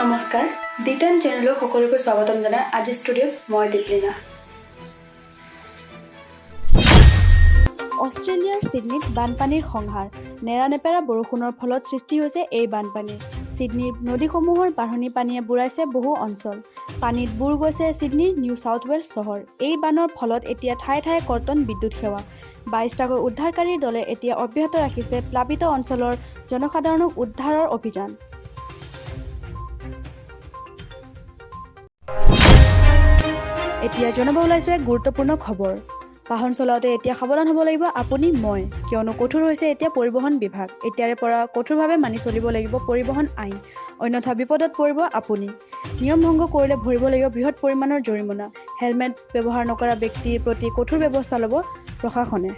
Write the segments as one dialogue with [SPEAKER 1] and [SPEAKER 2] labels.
[SPEAKER 1] নমস্কাৰ the time চেনেলক সকলোকে স্বাগতম জনাই আজি ষ্টুডিঅ'ত মই দীপলিনা।
[SPEAKER 2] অষ্ট্ৰেলিয়াৰ ছিডনীত বানপানীৰ সংহাৰ নেৰানেপেৰা বৰষুণৰ ফলত সৃষ্টি হৈছে এই বানপানী। ছিডনীৰ নদীসমূহৰ বাঢ়নী পানীয়ে বুৰাইছে বহু অঞ্চল। পানীত বুৰ গৈছে ছিডনীৰ নিউ চাউথ ৱেলছ চহৰ। এই বানৰ ফলত এতিয়া ঠায়ে ঠায়ে কৰ্তন বিদ্যুৎ সেৱা। 22টাকৈ উদ্ধাৰকাৰীৰ দলে এতিয়া অব্যাহত ৰাখিছে প্লাবিত অঞ্চলৰ জনসাধাৰণক উদ্ধাৰৰ অভিযান। এতিয়া জনাব ওলাইছো এক গুৰুত্বপূৰ্ণ খবৰ। বাহন চলাওঁতে এতিয়া সাৱধান হ'ব লাগিব আপুনি মই, কিয়নো কঠোৰ হৈছে এতিয়া পৰিবহণ বিভাগ। এতিয়াৰে পৰা কঠোৰভাৱে মানি চলিব লাগিব পৰিবহণ আইন, অন্যথা বিপদত পৰিব আপুনি। নিয়ম ভংগ কৰিলে ভৰিব লাগিব বৃহৎ পৰিমাণৰ জৰিমনা। হেলমেট ব্যৱহাৰ নকৰা ব্যক্তিৰ প্ৰতি কঠোৰ ব্যৱস্থা ল'ব প্ৰশাসনে।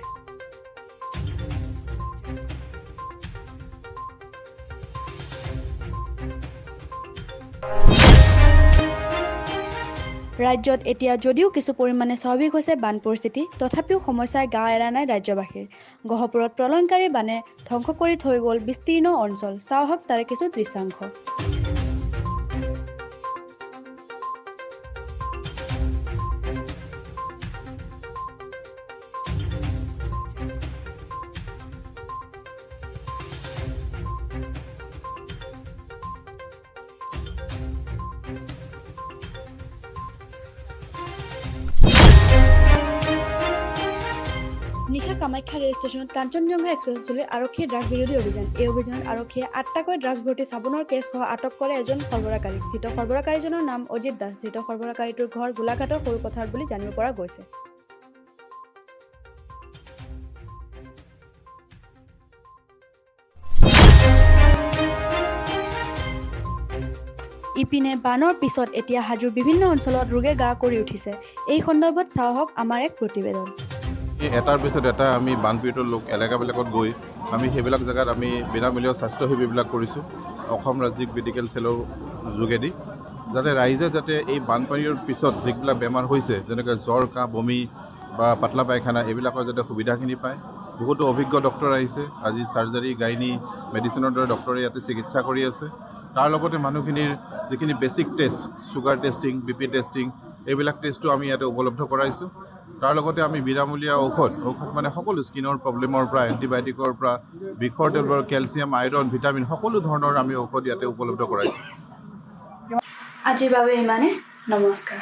[SPEAKER 2] ৰাজ্যত এতিয়া যদিও কিছু পৰিমাণে স্বাভাৱিক হৈছে বান পৰিস্থিতি, তথাপিও সমস্যাই গা এৰা নাই ৰাজ্যবাসীৰ। গহপুৰত প্ৰলয়ংকাৰী বানে ধ্বংস কৰি থৈ গ'ল বিস্তীৰ্ণ অঞ্চল। চাওঁ হওক তাৰে কিছু দৃশ্যাংশ। নিশা কামাখ্যা ৰেল ষ্টেচনত কাঞ্চনজংঘা এক্সপ্ৰেছ চলি আৰক্ষীৰ ড্ৰাগছ বিৰোধী অভিযান। এই অভিযানত আৰক্ষীয়ে 8টাকৈ ড্ৰাগছ ভৰ্তি চাবোনৰ কেছসহ আটক কৰে এজন সৰবৰাহকাৰীক। ধৃত সৰবৰাহকাৰীজনৰ নাম অজিত দাস। ধৃত সৰবৰাহকাৰীটোৰ ঘৰ গোলাঘাটৰ সৰু পথাৰত বুলি জানিব পৰা গৈছে। ইপিনে বানৰ পিছত এতিয়া হাজোৰ বিভিন্ন অঞ্চলত ৰোগে গা কৰি উঠিছে। এই সন্দৰ্ভত চাওঁ হওক আমাৰ এক প্ৰতিবেদন।
[SPEAKER 3] এটাৰ পিছত এটা আমি বানপীড়িত লোক এলেকাবিলাকত গৈ আমি সেইবিলাক জেগাত আমি বিনামূলীয়া স্বাস্থ্য শিবিৰবিলাক কৰিছোঁ অসম ৰাজ্যিক মেডিকেল চেলৰ যোগেদি, যাতে ৰাইজে যাতে এই বানপানীৰ পিছত যিবিলাক বেমাৰ হৈছে যেনেকৈ জ্বৰ, কাহ, বমি বা পাতলা পায়খানা এইবিলাকৰ যাতে সুবিধাখিনি পায়। বহুতো অভিজ্ঞ ডক্টৰ আহিছে, আজি চাৰ্জাৰী, গাইনী, মেডিচিনৰ দৰে ডক্টৰে ইয়াতে চিকিৎসা কৰি আছে। তাৰ লগতে মানুহখিনিৰ যিখিনি basic test, sugar testing, BP testing, এইবিলাক টেষ্টো আমি ইয়াতে উপলব্ধ কৰাইছোঁ। তাৰ লগতে আমি বিনামূলীয়া ঔষধ মানে সকলো স্কিনৰ প্ৰব্লেমৰ পৰা এণ্টিবায়'টিকৰ পৰা বিষৰ টেবলেট, কেলছিয়াম, আইৰণ, ভিটামিন সকলো ধৰণৰ আমি ঔষধ ইয়াতে উপলব্ধ কৰাইছোঁ।
[SPEAKER 1] আজিৰ বাবে ইমানে, নমস্কাৰ।